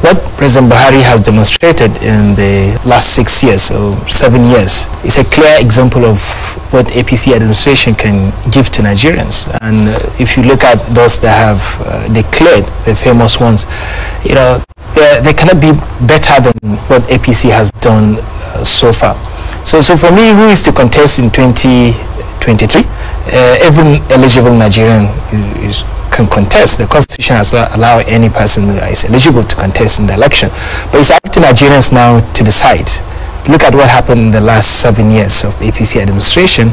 What President Buhari has demonstrated in the last 6 years or 7 years is a clear example of what APC administration can give to Nigerians. And if you look at those that have declared, the famous ones, you know, they cannot be better than what APC has done so far. So for me, who is to contest in 2023? Every eligible Nigerian can contest. The Constitution has allowed any person that is eligible to contest in the election. But it's up to Nigerians now to decide. Look at what happened in the last 7 years of APC administration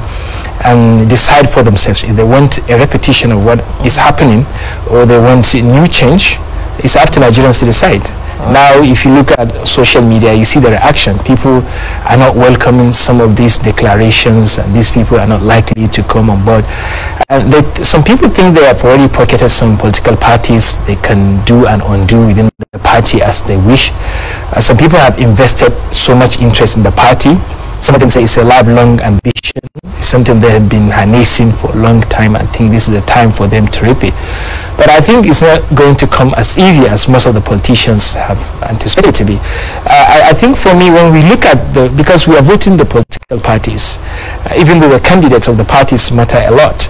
and decide for themselves if they want a repetition of what is happening or they want a new change. It's up to Nigerians to decide. Now, if you look at social media, you see the reaction. People are not welcoming some of these declarations, and these people are not likely to come on board. And some people think they have already pocketed some political parties. They can do and undo within the party as they wish. Some people have invested so much interest in the party. Some of them say it's a lifelong ambition. It's something they have been harnessing for a long time. I think this is the time for them to reap it. But I think it's not going to come as easy as most of the politicians have anticipated to be. I think for me, when we look at because we are voting the political parties, even though the candidates of the parties matter a lot.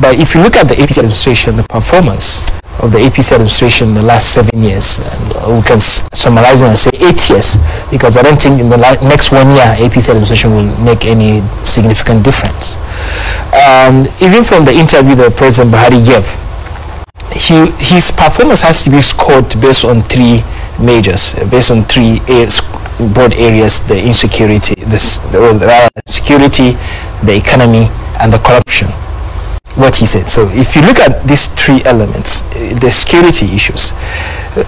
But if you look at the APC administration, the performance of the APC administration in the last 7 years, and we can summarize it and say 8 years, because I don't think in the next 1 year APC administration will make any significant difference. Even from the interview that President Buhari gave, his performance has to be scored based on 3 majors, based on 3 broad areas: the insecurity, the security, the economy, and the corruption. What he said. So if you look at these 3 elements, the security issues,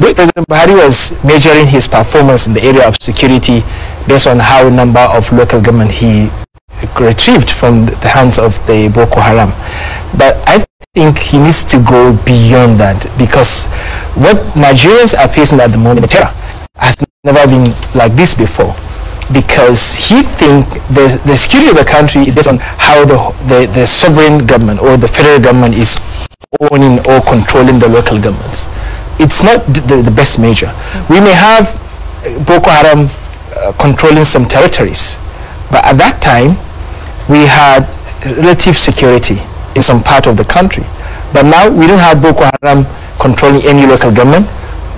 President Buhari was measuring his performance in the area of security based on how number of local government he retrieved from the hands of the Boko Haram. But I think he needs to go beyond that, because what Nigerians are facing at the moment, the terror, has never been like this before. Because he thinks the security of the country is based on how the sovereign government or the federal government is owning or controlling the local governments. It's not the best measure. We may have Boko Haram controlling some territories, but at that time we had relative security in some part of the country. But now we don't have Boko Haram controlling any local government.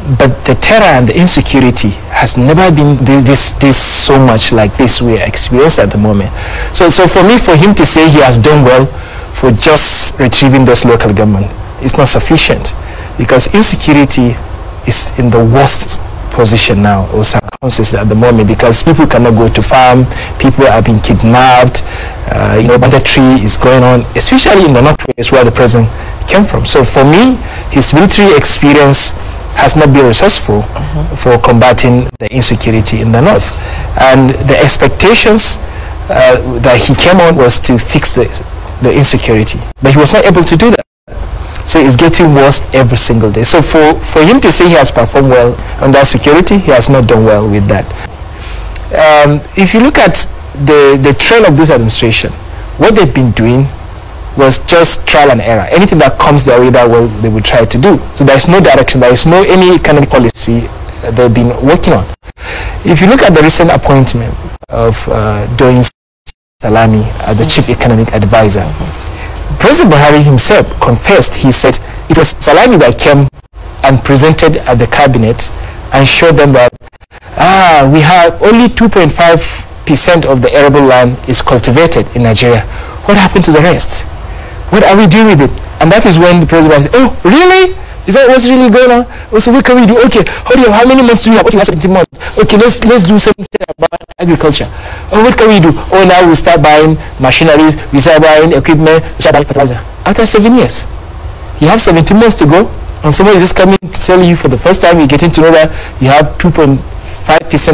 But the terror and the insecurity has never been this so much like this we experience at the moment. So for me, for him to say he has done well for just retrieving those local government is not sufficient, because insecurity is in the worst position now, or circumstances at the moment, because people cannot go to farm, people are being kidnapped, banditry is going on, especially in the northwest where the president came from. So for me, his military experience has not been resourceful for combating the insecurity in the north. And the expectations that he came on was to fix the insecurity. But he was not able to do that. So it's getting worse every single day. So for him to say he has performed well under security, he has not done well with that. If you look at the trail of this administration, what they've been doing was just trial and error. Anything that comes their way, they will try to do. So there is no direction, there is no any economic policy they've been working on. If you look at the recent appointment of Doyin Salami as the Chief Economic Advisor, President Buhari himself confessed. He said it was Salami that came and presented at the cabinet and showed them that we have only 2.5% of the arable land is cultivated in Nigeria. What happened to the rest? What are we doing with it? And that is when the president said, oh, really? Is that what's really going on? Oh, so what can we do? Okay, how many months do we have? Okay, 17 months. Okay, let's do something about agriculture. Oh, what can we do? Oh, now we start buying machineries, we start buying equipment, we start buying fertilizer. After 7 years, you have 17 months to go, and somebody is just coming to tell you for the first time, you're getting to know that you have 2.5%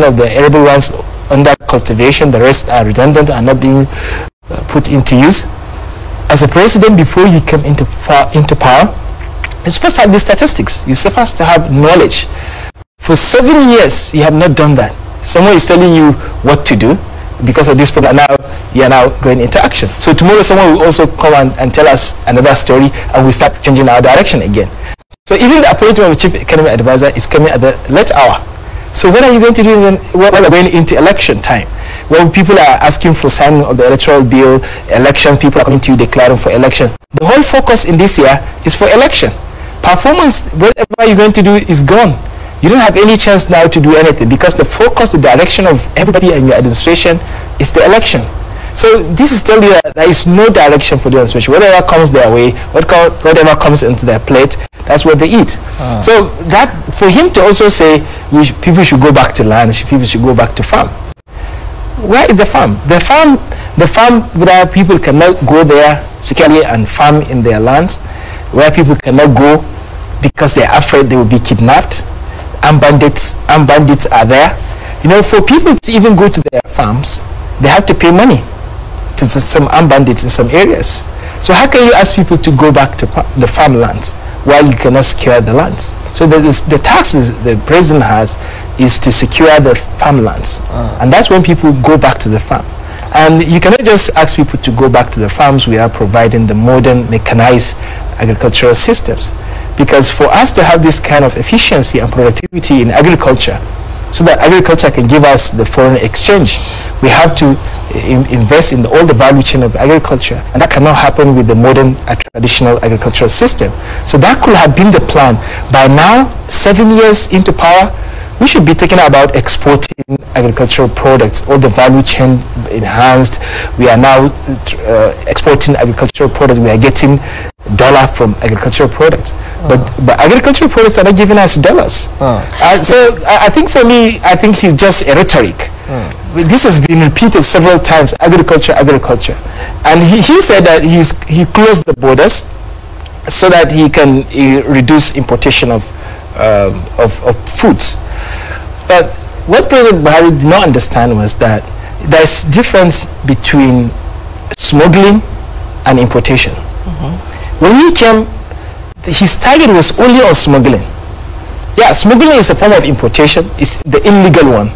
of the arable lands under cultivation, the rest are redundant and not being put into use. As a president, before you come into power, you're supposed to have the statistics. You're supposed to have knowledge. For 7 years, you have not done that. Someone is telling you what to do because of this problem. Now you are now going into action. So tomorrow, someone will also come and tell us another story, and we start changing our direction again. So even the appointment of a chief economic advisor is coming at the late hour. So what are you going to do then while we're going into election time? When people are asking for signing of the electoral bill, elections, people are coming to you declaring for election. The whole focus in this year is for election. Performance, whatever you're going to do is gone. You don't have any chance now to do anything because the focus, the direction of everybody in your administration is the election. So this is telling you that there is no direction for the administration. Whatever comes their way, whatever comes into their plate, that's what they eat. So that, for him to also say people should go back to land, people should go back to farm. Where is the farm? The farm where people cannot go there securely and farm in their lands, where people cannot go because they're afraid they will be kidnapped, and bandits are there. You know, for people to even go to their farms, they have to pay money to some armed bandits in some areas. So how can you ask people to go back to the farmlands while you cannot secure the lands? So the taxes the president has is to secure the farmlands, and that's when people go back to the farm. And you cannot just ask people to go back to the farms without providing the modern mechanized agricultural systems. Because for us to have this kind of efficiency and productivity in agriculture, so that agriculture can give us the foreign exchange, we have to invest in all the value chain of agriculture, and that cannot happen with the modern traditional agricultural system. So that could have been the plan. By now, 7 years into power, we should be thinking about exporting agricultural products, all the value chain enhanced. We are now exporting agricultural products. We are getting dollar from agricultural products, but agricultural products are not giving us dollars. So I think for me, I think he's just a rhetoric. This has been repeated several times, agriculture. And he said that he closed the borders so that he can reduce importation of foods. But what President Buhari did not understand was that there's difference between smuggling and importation. When he came, his target was only on smuggling. Yeah, smuggling is a form of importation, it's the illegal one.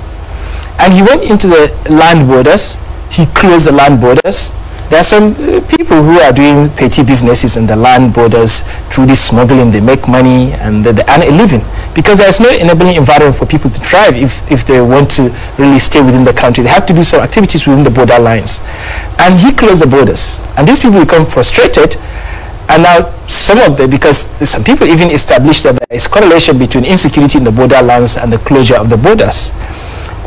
And he went into the land borders, he closed the land borders. There are some people who are doing petty businesses in the land borders through this smuggling. They make money and they earn a living because there's no enabling environment for people to thrive if they want to really stay within the country. They have to do some activities within the border lines. And he closed the borders. And these people become frustrated. And now some of them, because some people even established that there is correlation between insecurity in the borderlands and the closure of the borders.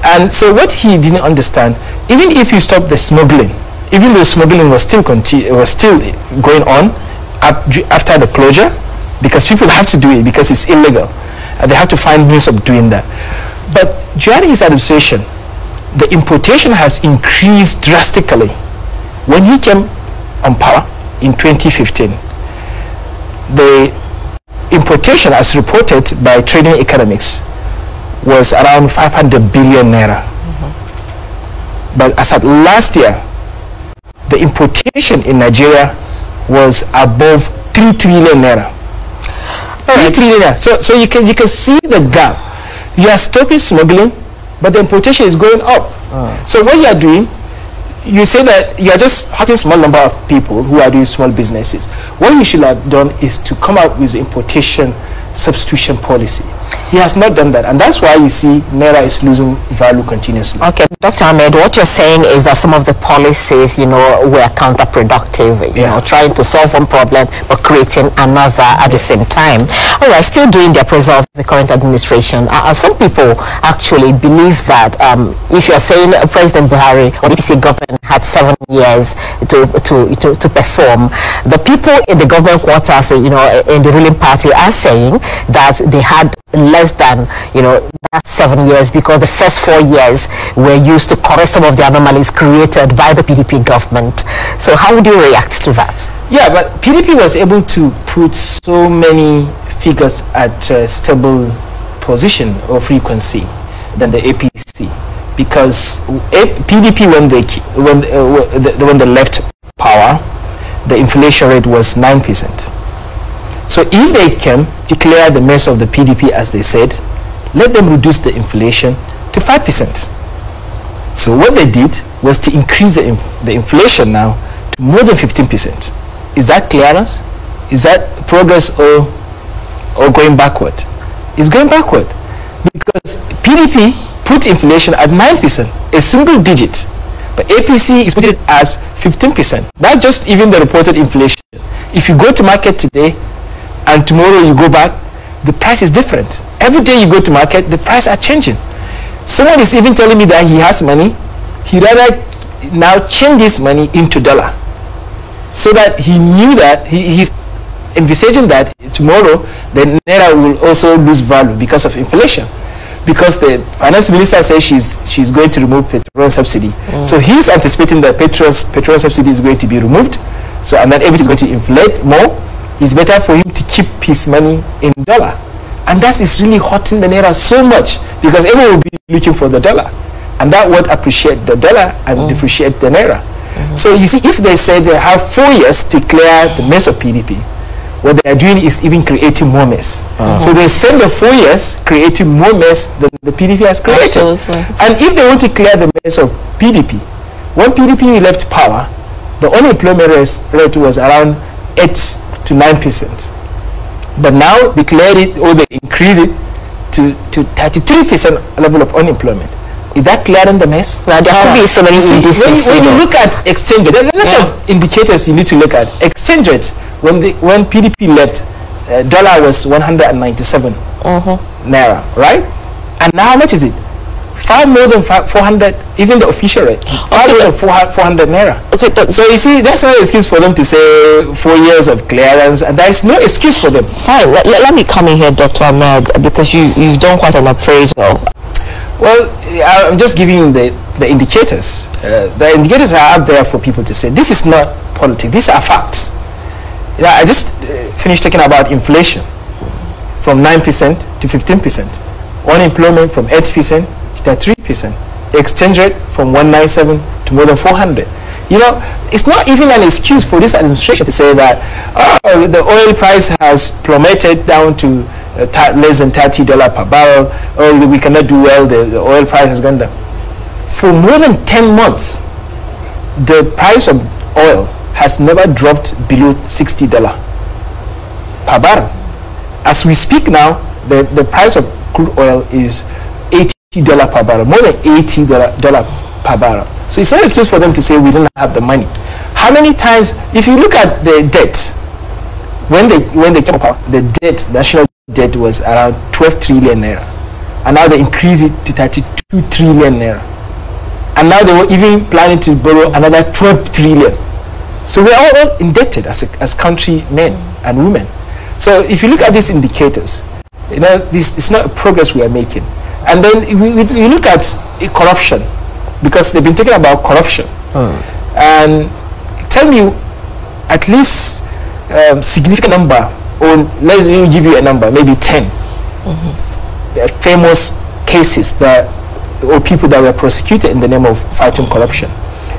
And so what he didn't understand, even if you stop the smuggling, even though smuggling was still going on after the closure, because people have to do it because it's illegal, and they have to find means of doing that. But during his administration, the importation has increased drastically. When he came on power in 2015, the importation, as reported by Trading Economics, was around 500 billion naira. But as of last year, the importation in Nigeria was above 3 trillion naira. 3 trillion naira. So you can see the gap. You are stopping smuggling, but the importation is going up. So what you are doing, you say that you are just hurting a small number of people who are doing small businesses. What you should have done is to come out with the importation substitution policy. He has not done that, and that's why you see Naira is losing value continuously. Okay, Dr. Ahmed, what you're saying is that some of the policies, were counterproductive, trying to solve one problem but creating another at the same time. All right, still doing the appraisal of the current administration. Some people actually believe that if you're saying President Buhari or the APC government had 7 years to perform, the people in the government quarters, in the ruling party are saying that they had less than that 7 years because the first 4 years were used to correct some of the anomalies created by the PDP government. So how would you react to that? Yeah, but PDP was able to put so many figures at a stable position or frequency than the APC, because PDP when they left power, the inflation rate was 9%. So if they can declare the mess of the PDP as they said, let them reduce the inflation to 5%. So what they did was to increase the inflation now to more than 15%. Is that clearance? Is that progress or or going backward? It's going backward because PDP put inflation at 9%, a single digit, but APC is putting it as 15%. That's just even the reported inflation. If you go to market today and tomorrow you go back, the price is different. Every day you go to market, the price are changing. Someone is even telling me that he has money. He rather now change his money into dollar, so that he knew that he's envisaging that tomorrow the naira will also lose value because of inflation, because the finance minister says she's going to remove petrol subsidy. So he's anticipating that petrol subsidy is going to be removed, so and that everything is going to inflate more. It's better for him to keep his money in dollar, and that is really hurting the naira so much because everyone will be looking for the dollar, and that would appreciate the dollar and depreciate the naira. So you see, if they say they have 4 years to clear the mess of PDP, what they are doing is even creating more mess. So they spend the 4 years creating more mess than the PDP has created. Absolutely. And if they want to clear the mess of PDP, when PDP left power, the unemployment rate was around 8 to 9%. But now declared it, or they increase it to 33% level of unemployment. Is that clearing the mess? Now, there could be so many indices. When you look at exchange rate, there are a lot of indicators you need to look at. Exchange rate, when PDP left, dollar was 197 naira, right? And now how much is it? Far more than 400, even the official rate. Far more than 400 naira. Okay, so you see, that's no excuse for them to say 4 years of clearance, and there is no excuse for them. Fine. Let me come in here, Dr. Ahmed, because you've done quite an appraisal. Well, I'm just giving you the indicators. The indicators are out there for people to say, this is not politics, these are facts. Yeah, I just finished talking about inflation from 9% to 15%. Unemployment from 8% to 3%. Exchange rate from 197 to more than 400. You know, it's not even an excuse for this administration to say that, oh, the oil price has plummeted down to less than $30 per barrel, or we cannot do well, the oil price has gone down. For more than 10 months, the price of oil has never dropped below $60 per barrel. As we speak now, the price of crude oil is $80 per barrel, more than $80 per barrel. So it's not an excuse for them to say we don't have the money. How many times, if you look at the debt, when they came up, the debt, national debt was around 12 trillion naira, and now they increased it to 32 trillion naira, and now they were even planning to borrow another 12 trillion. So we are all indebted as countrymen and women. So if you look at these indicators, you know, this is not a progress we are making. And then we look at corruption, because they've been talking about corruption, and tell me at least significant number, or let's give you a number, maybe 10 famous cases that, or people that were prosecuted in the name of fighting corruption.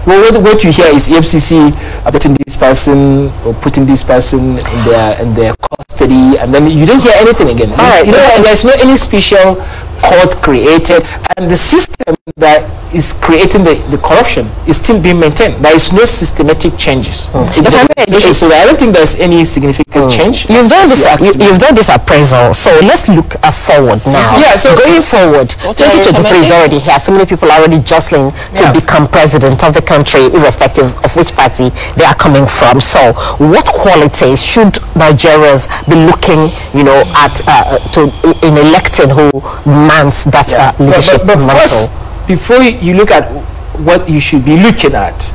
Well, what you hear is EFCC putting this person or putting this person in their custody, and then you don't hear anything again. You know, and there's no any special court created, and the system that is creating the corruption is still being maintained. There is no systematic changes. So I don't think there's any significant change. You've done this appraisal, so let's look forward now. Yeah, so going forward, 2023 is already here. So many people are already jostling to become president of the country, irrespective of which party they are coming from. So what qualities should Nigerians be looking, you know, at in electing who mans that leadership but mantle? First, before you look at what you should be looking at,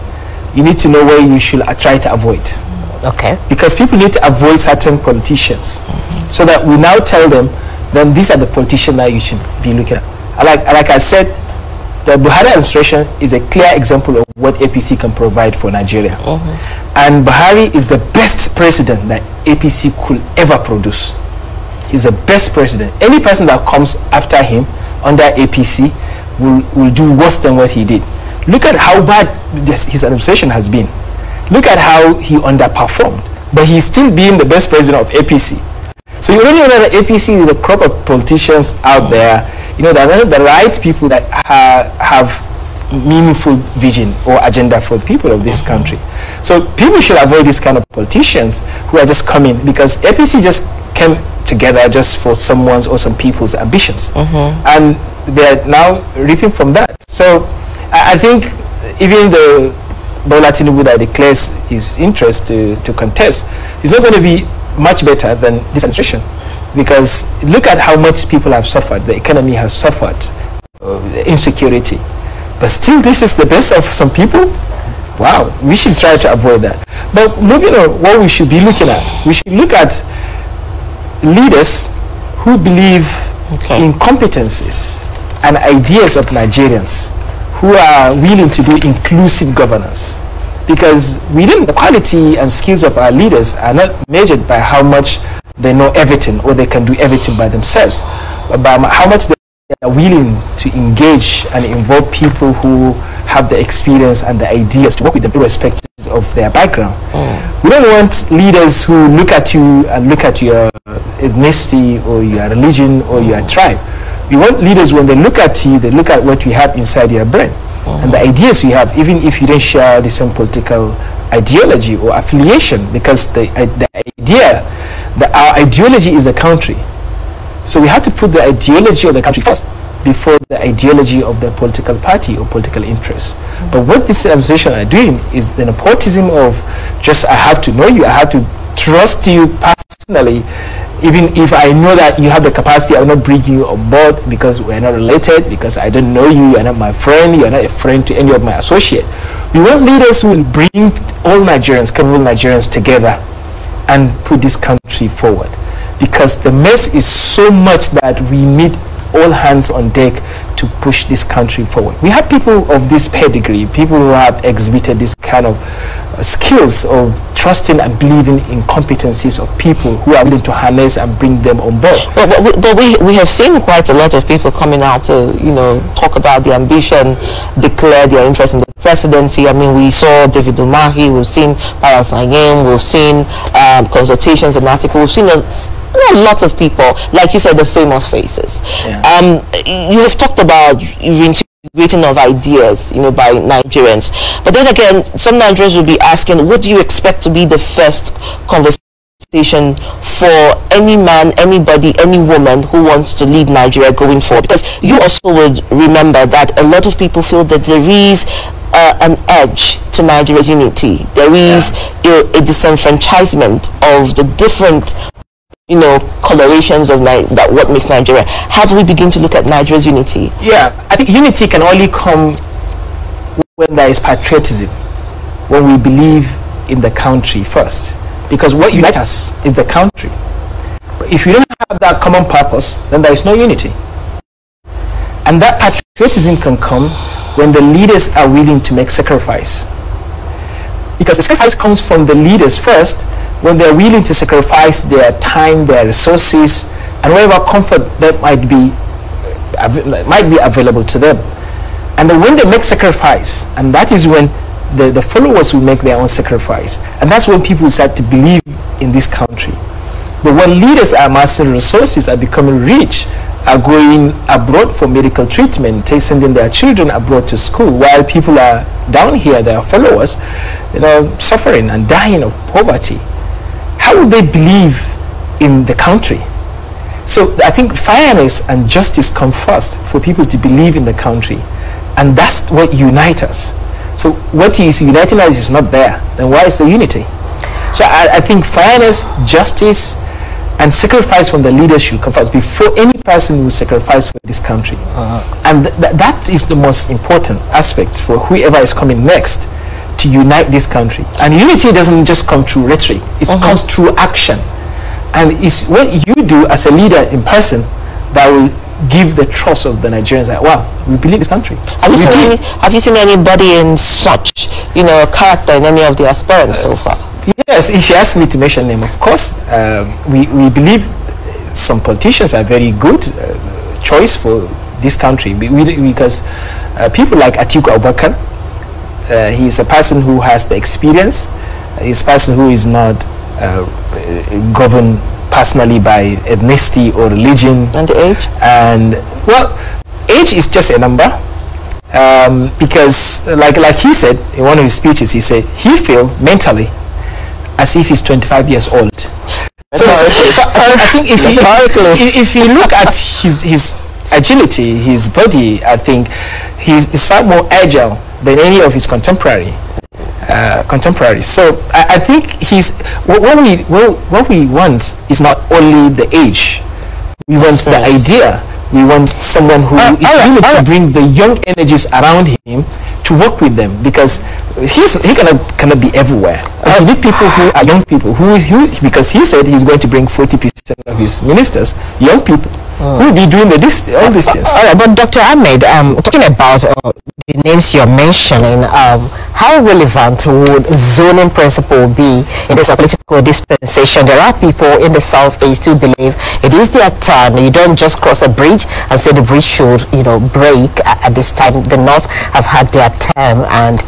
you need to know where you should try to avoid. Okay. Because people need to avoid certain politicians, so that we now tell them, then these are the politicians that you should be looking at. Like I said, the Buhari administration is a clear example of what APC can provide for Nigeria. And Buhari is the best president that APC could ever produce. He's the best president. Any person that comes after him under APC will do worse than what he did. Look at how bad his administration has been. Look at how he underperformed. But he's still being the best president of APC. So you already know that APC is the crop of politicians out there. You know, they're the right people that have meaningful vision or agenda for the people of this country. So people should avoid this kind of politicians who are just coming, because APC just came together just for someone's or some people's ambitions. And they are now reaping from that. So I think even the Bola Tinubu that declares his interest to contest is not going to be much better than this administration, because look at how much people have suffered. The economy has suffered, insecurity, but still this is the best of some people. Wow, we should try to avoid that. But moving on, what we should be looking at, we should look at leaders who believe in competencies and ideas of Nigerians, who are willing to do inclusive governance, because within the quality and skills of our leaders are not measured by how much they know everything or they can do everything by themselves, but by how much they are willing to engage and involve people who have the experience and the ideas to work with them irrespective of their background. We don't want leaders who look at you and look at your ethnicity or your religion or your tribe. We want leaders, when they look at you, they look at what you have inside your brain and the ideas you have, even if you don't share the same political ideology or affiliation, because the idea, our ideology is the country. So we have to put the ideology of the country first before the ideology of the political party or political interest. But what this administration are doing is the nepotism of just, I have to know you, I have to trust you personally. Even if I know that you have the capacity, I will not bring you on board because we are not related, because I don't know you, you are not my friend, you are not a friend to any of my associates. We want leaders who will bring all Nigerians, capable Nigerians together and put this country forward. Because the mess is so much that we need all hands on deck to push this country forward. We have people of this pedigree, people who have exhibited this kind of skills of trusting and believing in competencies of people who are willing to harness and bring them on board. But we have seen quite a lot of people coming out to, you know, talk about the ambition, declare their interest in the presidency. I mean, we saw David Umahi, we've seen Barrios Anyim, we've seen consultations and articles, we've seen a lot of people, like you said, the famous faces. You have talked about reintegrating of ideas, you know, by Nigerians. But then again, some Nigerians will be asking, what do you expect to be the first conversation for any man, anybody, any woman who wants to lead Nigeria going forward? Because you also would remember that a lot of people feel that there is an edge to Nigeria's unity. There is a disenfranchisement of the different, you know, colorations of that what makes Nigeria. How do we begin to look at Nigeria's unity? Yeah, I think unity can only come when there is patriotism, when we believe in the country first, because what unites us is the country. But if you don't have that common purpose, then there is no unity. And that patriotism can come when the leaders are willing to make sacrifice, because the sacrifice comes from the leaders first, when they're willing to sacrifice their time, their resources, and whatever comfort that might be available to them. And then when they make sacrifice, and that is when the followers will make their own sacrifice, and that's when people start to believe in this country. But when leaders are amassing resources, are becoming rich, are going abroad for medical treatment, sending their children abroad to school, while people are down here, their followers, you know, suffering and dying of poverty, how would they believe in the country? So I think fairness and justice come first for people to believe in the country, and that's what unites us. So what is uniting us is not there, then why is the unity? So I think fairness, justice, and sacrifice from the leaders should come first before any person will sacrifice for this country. And that is the most important aspect for whoever is coming next, to unite this country. And unity doesn't just come through rhetoric, it comes through action. And it's what you do as a leader in person that will give the trust of the Nigerians that, wow, we believe this country. Have you seen anybody in such, you know, character in any of the aspirants so far? Yes, if you ask me to mention them, of course, we believe some politicians are very good choice for this country, because people like Atiku Abubakar, he's a person who has the experience, he's a person who is not governed personally by ethnicity or religion. And the age? And, well, age is just a number. Because like he said in one of his speeches, he said he feels mentally as if he's 25 years old. So I think if you look at his agility, his body, I think he's far more agile than any of his contemporaries. So I think what we want is not only the age. We want the idea. We want someone who is willing to bring the young energies around him to work with them, because he cannot be everywhere. You need people who are young people because he said he's going to bring 40% of his ministers young people who will be doing all these things. But Dr. Ahmed, talking about the names you're mentioning, how relevant would zoning principle be in this political dispensation? There are people in the Southeast who believe it is their turn. You don't just cross a bridge and say the bridge should, break at this time. The North have had their term, and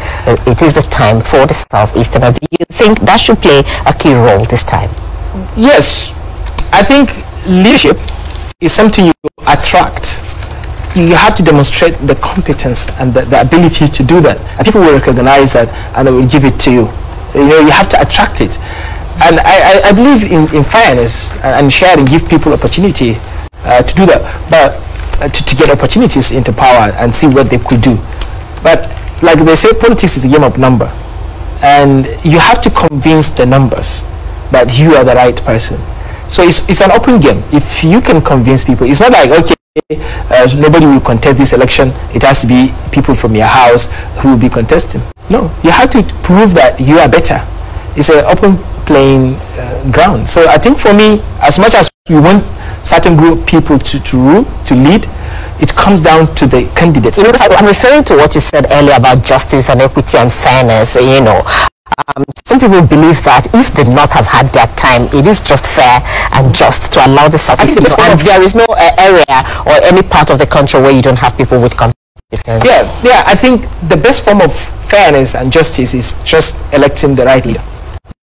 it is the time for the Southeastern. Do you think that should play a key role this time? Yes, I think leadership is something you attract. You have to demonstrate the competence and the ability to do that, and people will recognize that and they will give it to you. You have to attract it, and I believe in fairness and sharing, give people opportunity to do that, but to get opportunities into power and see what they could do. But like they say, politics is a game of number, and you have to convince the numbers that you are the right person. So it's an open game. If you can convince people, it's not like, okay, nobody will contest this election, it has to be people from your house who will be contesting. No, you have to prove that you are better. It's an open playing ground. So I think for me, as much as we want certain group of people to rule, to lead, it comes down to the candidates. I'm referring to what you said earlier about justice and equity and fairness. Some people believe that if the North have had their time, it is just fair and just to allow the South. And there is no area or any part of the country where you don't have people with competence. Yeah. I think the best form of fairness and justice is just electing the right leader.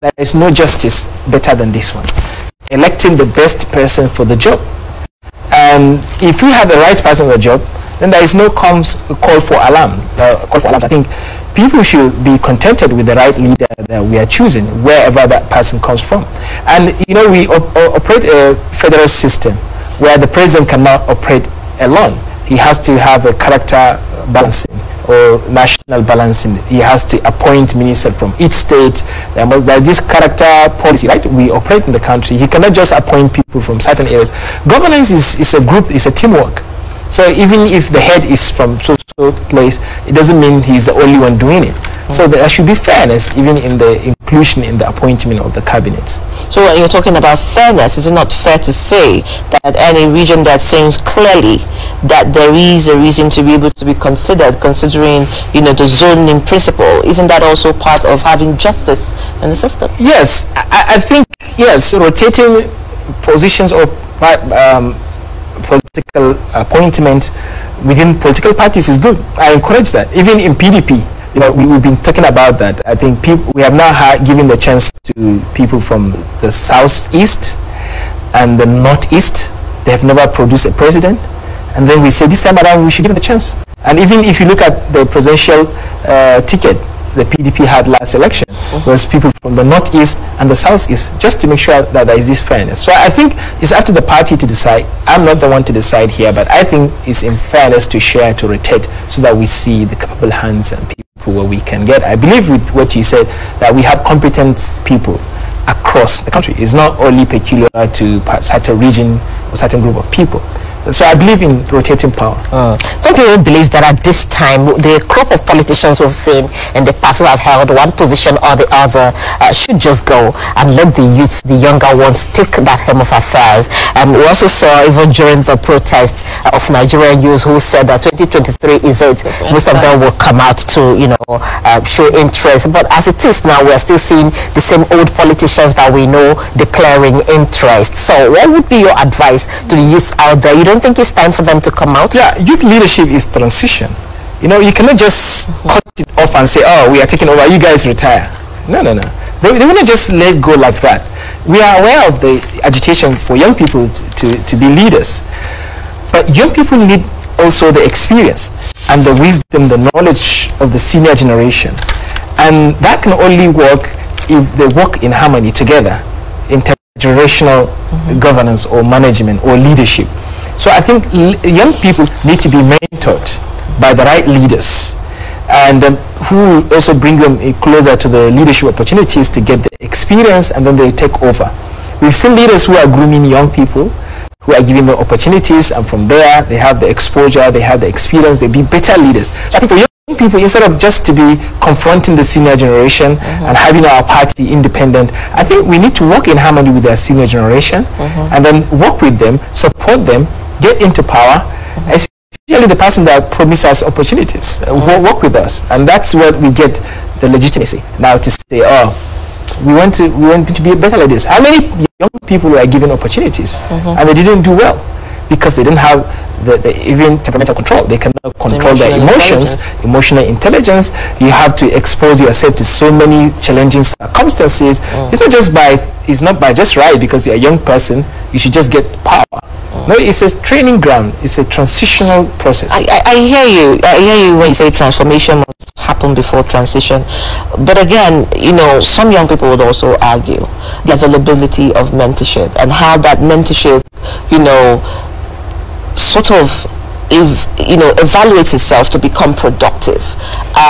There is no justice better than this one. Electing the best person for the job. And if we have the right person for the job, then there is no call for alarm. I think people should be contented with the right leader that we are choosing, wherever that person comes from. And we operate a federal system where the president cannot operate alone. He has to have a character balancing or national balancing. He has to appoint ministers from each state. There's this character policy, right? We operate in the country. He cannot just appoint people from certain areas. Governance is a group, is a teamwork. So even if the head is from so place, it doesn't mean he's the only one doing it. So there should be fairness even in the inclusion in the appointment of the cabinets. So when you're talking about fairness, is it not fair to say that any region that seems clearly that there is a reason to be able to be considered, considering the zoning principle, isn't that also part of having justice in the system? Yes, I think yes. Rotating positions or political appointment within political parties is good. I encourage that. Even in PDP, we've been talking about that. I think we have now given the chance to people from the southeast and the northeast. They have never produced a president, and then we say this time around we should give them the chance. And even if you look at the presidential ticket the PDP had last election, was people from the northeast and the southeast, just to make sure that there is this fairness. So I think it's up to the party to decide. I'm not the one to decide here, but I think it's in fairness to share, to rotate, so that we see the capable hands and people where we can get. I believe with what you said, that we have competent people across the country. It's not only peculiar to a certain region or certain group of people. So I believe in rotating power. Some people believe that at this time, the crop of politicians we've seen in the past who have held one position or the other should just go and let the youth, the younger ones, take that helm of affairs. We also saw even during the protest of Nigerian youth who said that 2023 is it. Most of them will come out to, show interest. But as it is now, we're still seeing the same old politicians that we know declaring interest. So what would be your advice to the youth out there? You don't think it's time for them to come out? Yeah, youth leadership is transition. You cannot just cut it off and say, oh, we are taking over, you guys retire. No. They want to just let go like that. We are aware of the agitation for young people to be leaders. But young people need also the experience and the wisdom, the knowledge of the senior generation. And that can only work if they work in harmony together, generational governance or management or leadership. So I think young people need to be mentored by the right leaders, and who will also bring them closer to the leadership opportunities to get the experience, and then they take over. We've seen leaders who are grooming young people, who are giving them opportunities, and from there they have the exposure, they have the experience, they be better leaders. So I think for young people, instead of just to be confronting the senior generation and having our party independent, I think we need to work in harmony with their senior generation, and then work with them, support them, get into power, especially the person that promises us opportunities, work with us, and that's what we get the legitimacy now to say, oh, we want to be better like this. How many young people were given opportunities and they didn't do well because they didn't have the even temperamental control? They cannot control their emotions, emotional intelligence. You have to expose yourself to so many challenging circumstances. It's not by just right because you're a young person you should just get power. No, it's a training ground. It's a transitional process. I hear you. I hear you when you say transformation must happen before transition. But again, you know, some young people would also argue the availability of mentorship and how that mentorship, you know, sort of evaluates itself to become productive.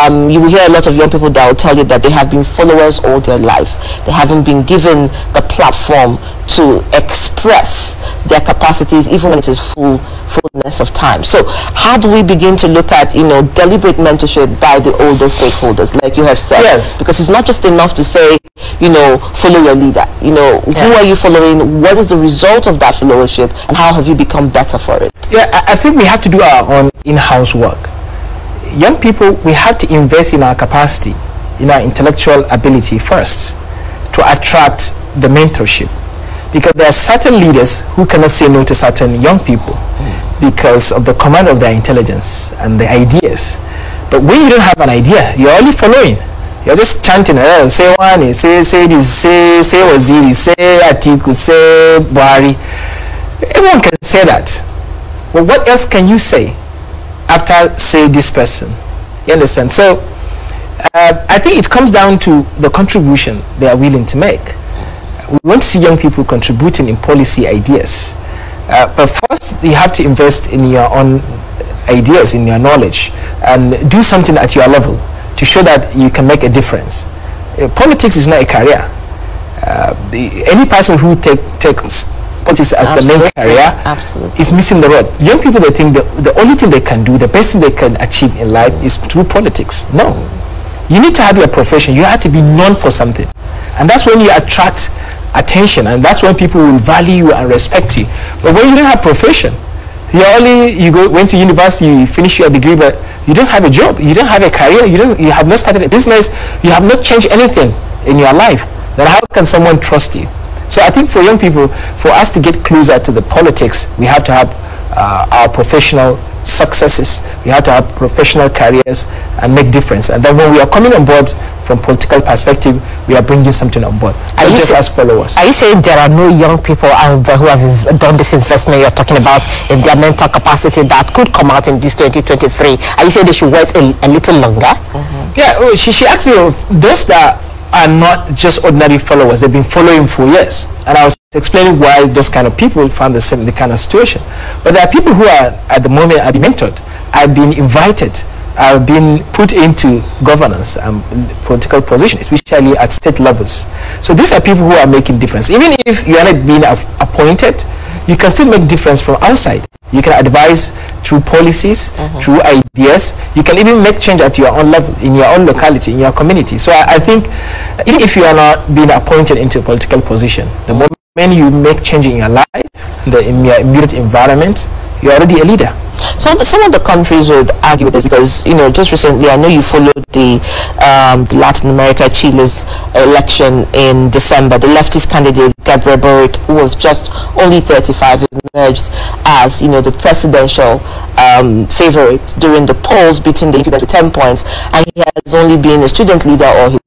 You will hear a lot of young people that will tell you that they have been followers all their life. They haven't been given the platform to express their capacities even when it is fullness of time. So how do we begin to look at, you know, deliberate mentorship by the older stakeholders, like you have said? Yes. Because it's not just enough to say, you know, follow your leader. You know, who are you following? What is the result of that followership, and how have you become better for it? Yeah, I think we have to do our own in-house work. Young people, we have to invest in our capacity, in our intellectual ability first, to attract the mentorship. Because there are certain leaders who cannot say no to certain young people because of the command of their intelligence and the ideas. But when you don't have an idea, you're only following. You're just chanting, oh, say Wani, say this, say Waziri, say Atiku, say Buhari. Everyone can say that. Well, what else can you say after say this person? You understand? So I think it comes down to the contribution they are willing to make. We want to see young people contributing in policy ideas. But first, you have to invest in your own ideas, in your knowledge, and do something at your level to show that you can make a difference. Politics is not a career. Any person who takes politics as the main career is missing the road. Young people, they think the only thing they can do, the best thing they can achieve in life is through politics. No. You need to have your profession. You have to be known for something. And that's when you attract attention, and that's when people will value you and respect you. But when you don't have profession, went to university, you finish your degree, but you don't have a job, you don't have a career, you have not started a business, you have not changed anything in your life, then how can someone trust you? So I think for young people, for us to get closer to the politics, we have to have our professional successes, we have to have professional careers and make difference. And then when we are coming on board from political perspective, we are bringing something on board, not just as followers. Are you saying there are no young people out there who have done this investment you're talking about in their mental capacity that could come out in this 2023? Are you saying they should wait a little longer? Yeah, she asked me of those that are not just ordinary followers. They've been following for years, and I was explaining why those kind of people found the kind of situation. But there are people who are at the moment are being mentored, are being invited, are being put into governance and political positions, especially at state levels. So these are people who are making difference. Even if you are not being appointed, you can still make difference from outside. You can advise through policies, through ideas. You can even make change at your own level, in your own locality, in your community. So I think even if you are not being appointed into a political position, the moment you make change in your life, in your immediate environment, you're already a leader. Some of the countries would argue with this because, you know, just recently, I know you followed the Latin America, Chile's election in December. The leftist candidate, Gabriel Boric, who was just only 35, emerged as, you know, the presidential favorite during the polls, beating the incumbent with 10 points, and he has only been a student leader all his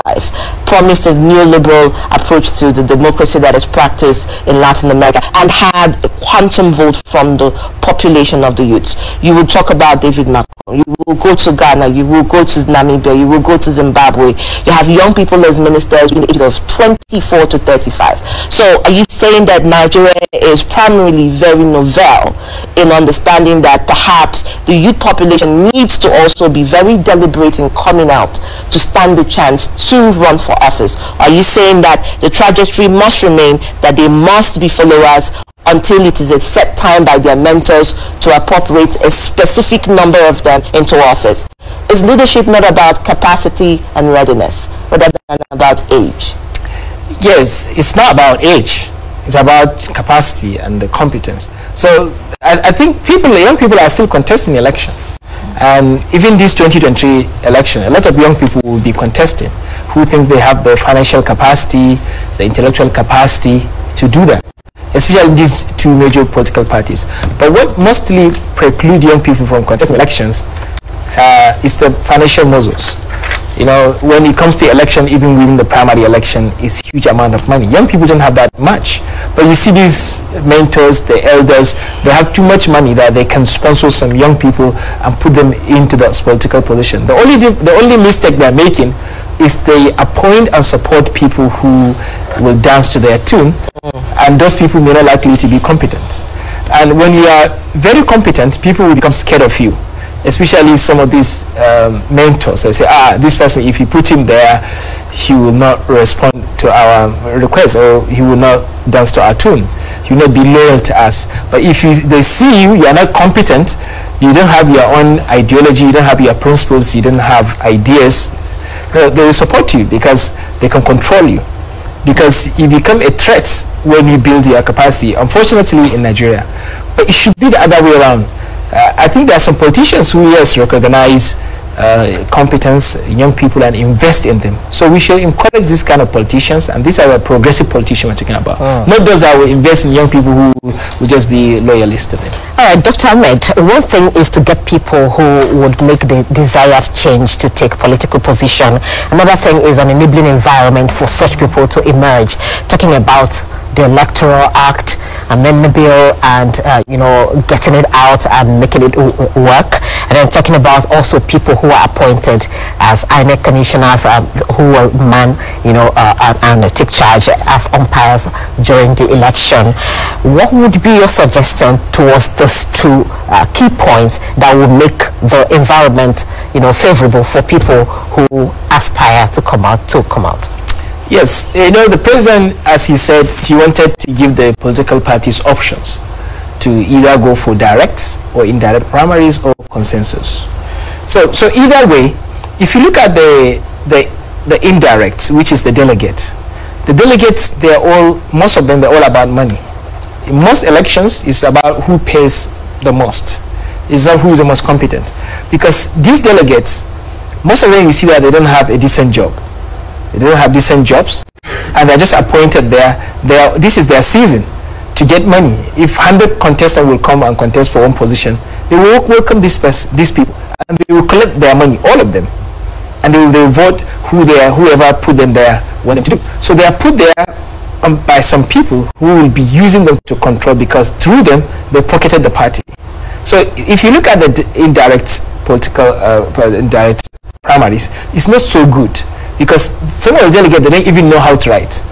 life. Promised a neoliberal approach to the democracy that is practiced in Latin America, and had a quantum vote from the population of the youths. You would talk about David Macron, You will go to Ghana, you will go to Namibia, you will go to Zimbabwe. You have young people as ministers in the age of 24 to 35. So are you saying that Nigeria is primarily very novel in understanding that perhaps the youth population needs to also be very deliberate in coming out to stand the chance to run for office? Are you saying that the trajectory must remain, that they must be followers until it is a set time by their mentors to appropriate a specific number of them into office? Is leadership not about capacity and readiness, rather than about age? Yes, it's not about age. It's about capacity and the competence. So I think young people are still contesting the election. And even this 2023 election, a lot of young people will be contesting who think they have the financial capacity, the intellectual capacity to do that, especially these two major political parties. But what mostly preclude young people from contesting elections is the financial muscles. You know, when it comes to election, even within the primary election, it's huge amount of money. Young people don't have that much. But you see these mentors, the elders, they have too much money that they can sponsor some young people and put them into that political position. The only mistake they're making is they appoint and support people who will dance to their tune, and those people may not likely to be competent. And when you are very competent, people will become scared of you, especially some of these mentors. They say, this person, if you put him there, he will not respond to our request, or he will not dance to our tune. He will not be loyal to us. But if they see you are not competent, you don't have your own ideology, you don't have your principles, you don't have ideas, they will support you because they can control you. Because you become a threat when you build your capacity, unfortunately, in Nigeria. But it should be the other way around. I think there are some politicians who, yes, recognize competence in young people and invest in them. So we should encourage this kind of politicians, and these are the progressive politicians we're talking about. Not those that will invest in young people who will just be loyalists to them. All right, Dr. Ahmed, one thing is to get people who would make the desired change to take political position. Another thing is an enabling environment for such people to emerge. Talking about the Electoral Act, amendment bill, and getting it out and making it work, and then talking about also people who are appointed as INEC commissioners who will man and take charge as umpires during the election. What would be your suggestion towards those two key points that will make the environment favorable for people who aspire to come out? Yes, the president, as he said, he wanted to give the political parties options to either go for direct or indirect primaries or consensus. So either way, if you look at the indirect, which is the delegates, most of them, they're all about money. In most elections, it's about who pays the most. It's not who is the most competent. Because these delegates, most of them, you see that they don't have a decent job. They don't have decent jobs, and they're just appointed there. This is their season to get money. If 100 contestants will come and contest for one position, they will welcome these people, and they will collect their money, all of them, and they will vote whoever put them there wanted to do. So they are put there by some people who will be using them to control, because through them they pocketed the party. So if you look at the indirect indirect primaries, it's not so good. Because some of the delegates, they don't even know how to write.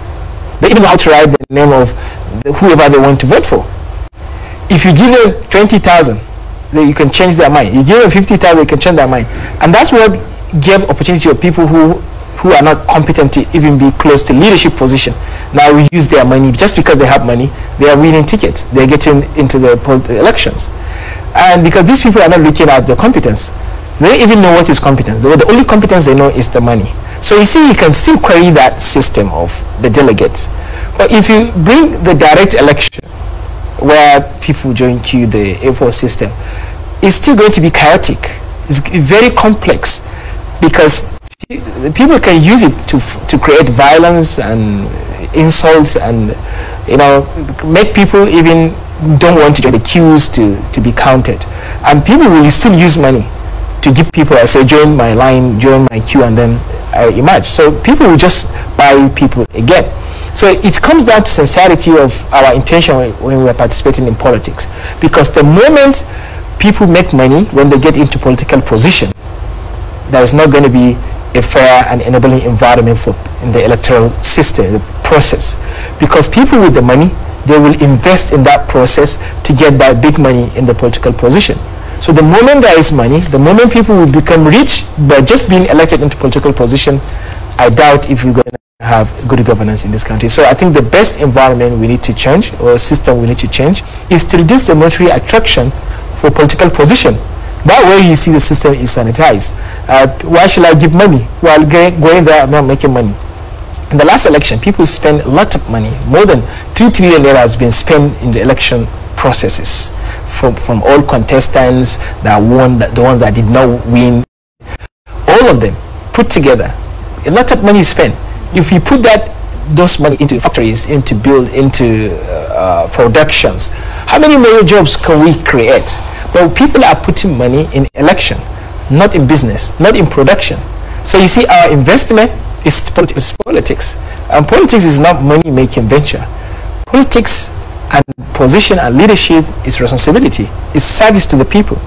They even know how to write the name of whoever they want to vote for. If you give them 20,000, you can change their mind. You give them 50,000, they can change their mind. And that's what gave opportunity to people who are not competent to even be close to leadership position. Now we use their money. Just because they have money, they are winning tickets. They're getting into the elections. And because these people are not looking at the competence, they don't even know what is competence. The only competence they know is the money. So you see, you can still query that system of the delegates. But if you bring the direct election, where people join queue, the A4 system, it's still going to be chaotic. It's very complex, because people can use it to create violence and insults, and make people even don't want to join the queues to be counted. And people will still use money to give people, I say, join my line, join my queue, and then I emerge. So people will just buy people again. So it comes down to sincerity of our intention when we are participating in politics. Because the moment people make money when they get into political position, there is not going to be a fair and enabling environment for in the electoral system, the process, because people with the money, they will invest in that process to get that big money in the political position. So the moment there is money, the moment people will become rich by just being elected into political position, I doubt if we're going to have good governance in this country. So I think the best environment we need to change, or system we need to change, is to reduce the monetary attraction for political position. That way you see the system is sanitized. Why should I give money while going there and not making money? In the last election, people spent a lot of money. More than 3 trillion naira has been spent in the election processes from all contestants that won, the ones that did not win, all of them put together. A lot of money is spent. If you put those money into factories, into productions, how many more jobs can we create? But people are putting money in election, not in business, not in production. So you see, our investment is politics. And politics is not money-making venture. Politics and position and leadership is responsibility. It's service to the people.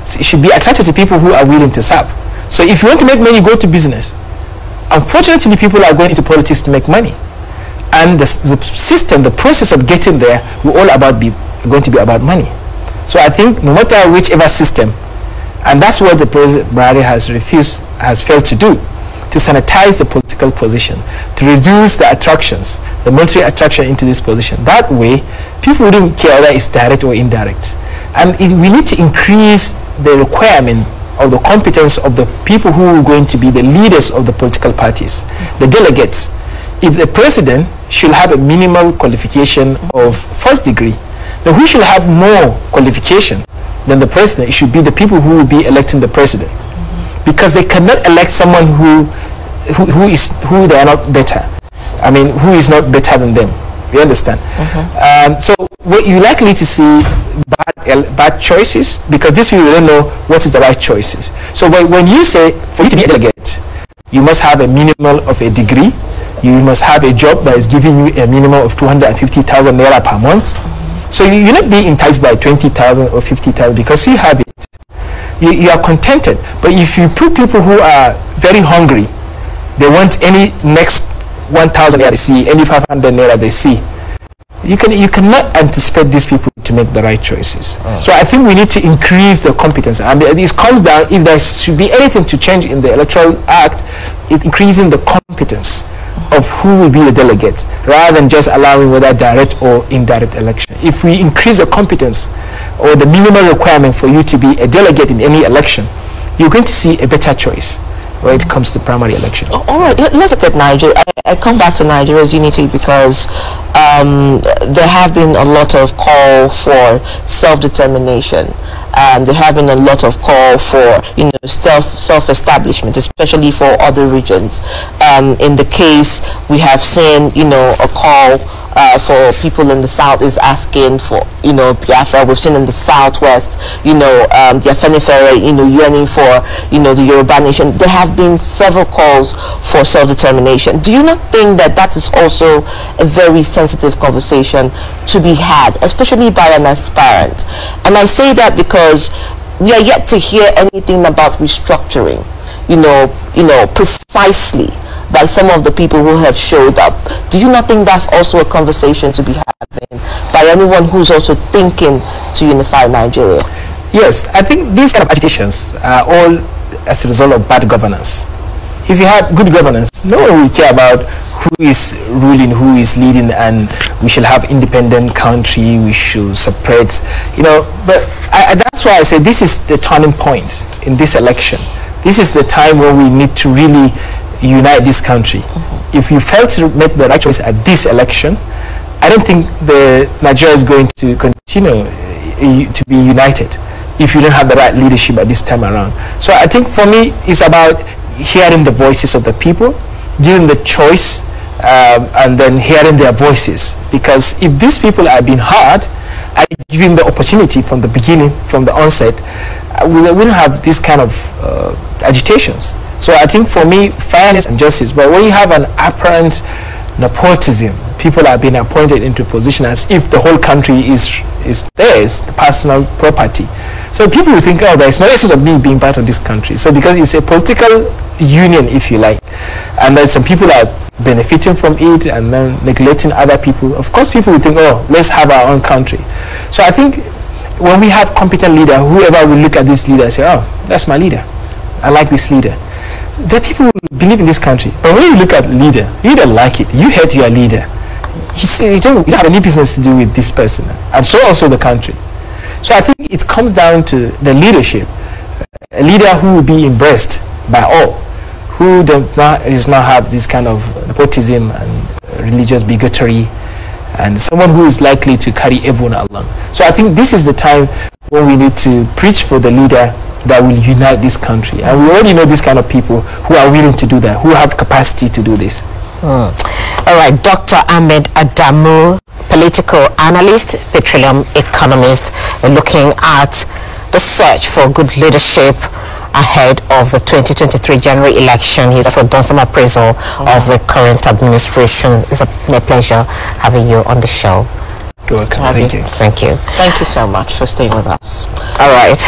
So it should be attracted to people who are willing to serve. So if you want to make money, go to business. Unfortunately, people are going into politics to make money. And the system, the process of getting there, will all going to be about money. So I think no matter whichever system, and that's what the President Buhari has failed to do, to sanitize the political position, to reduce the attractions, the monetary attraction into this position. That way, people wouldn't care whether it's direct or indirect. And we need to increase the requirement of the competence of the people who are going to be the leaders of the political parties, the delegates. If the president should have a minimal qualification of first degree, then who should have more qualification than the president? It should be the people who will be electing the president, because they cannot elect someone who they are not better. I mean, who is not better than them. You understand? So what you're likely to see bad choices, because these people don't know what is the right choices. So when you say for you to be a delegate, you must have a minimum of a degree. You must have a job that is giving you a minimum of 250,000 naira per month. So you're not being enticed by 20,000 or 50,000 because you have it. You are contented. But if you put people who are very hungry, they want any next 1,000 naira they see, any 500 naira they see, you cannot anticipate these people to make the right choices. So I think we need to increase the competence. And this comes down, if there should be anything to change in the Electoral Act, is increasing the competence of who will be the delegate, rather than just allowing whether direct or indirect election. If we increase the competence or the minimum requirement for you to be a delegate in any election, you're going to see a better choice when it comes to primary election. All right, let's look at Nigeria. I come back to Nigeria's unity because there have been a lot of call for self-determination. There have been a lot of call for self-establishment, especially for other regions. In the case, we have seen a call for people in the south is asking for Biafra. We've seen in the southwest the Afenifere yearning for the Yoruba nation. There have been several calls for self-determination. Do you not think that that is also a very sensitive conversation to be had, especially by an aspirant? And I say that because we are yet to hear anything about restructuring, precisely by some of the people who have showed up. Do you not think that's also a conversation to be having by anyone who's also thinking to unify Nigeria? Yes, I think these kind of agitations are all as a result of bad governance. If you have good governance, no one will care about who is ruling, who is leading, and we should have independent country, we should separate, but that's why I say this is the turning point in this election. This is the time when we need to really unite this country. If you fail to make the right choice at this election, I don't think Nigeria is going to continue to be united if you don't have the right leadership at this time around. So I think for me, it's about hearing the voices of the people, giving the choice, and then hearing their voices. Because if these people are being heard and given the opportunity from the beginning, from the onset, we don't have this kind of agitations. So I think for me, fairness and justice. But when you have an apparent nepotism, people are being appointed into position as if the whole country is theirs, the personal property. So people will think, oh, there's no essence of me being part of this country. So because it's a political union, if you like, and then some people are benefiting from it and then neglecting other people, of course people will think, oh, let's have our own country. So I think when we have competent leader, whoever will look at this leader and say, oh, that's my leader, I like this leader, the people will believe in this country. But when you look at leader, you don't like it, you hate your leader, you don't have any business to do with this person, and so also the country. So I think it comes down to the leadership, a leader who will be embraced by all, who does not have this kind of nepotism and religious bigotry, and someone who is likely to carry everyone along. So I think this is the time when we need to preach for the leader that will unite this country. And we already know this kind of people who are willing to do that, who have capacity to do this. All right, Dr. Ahmed Adamu, political analyst, petroleum economist, looking at the search for good leadership ahead of the 2023 general election. He's also done some appraisal of the current administration. It's a pleasure having you on the show. You're welcome. Thank you. Thank you. Thank you so much for staying with us. All right.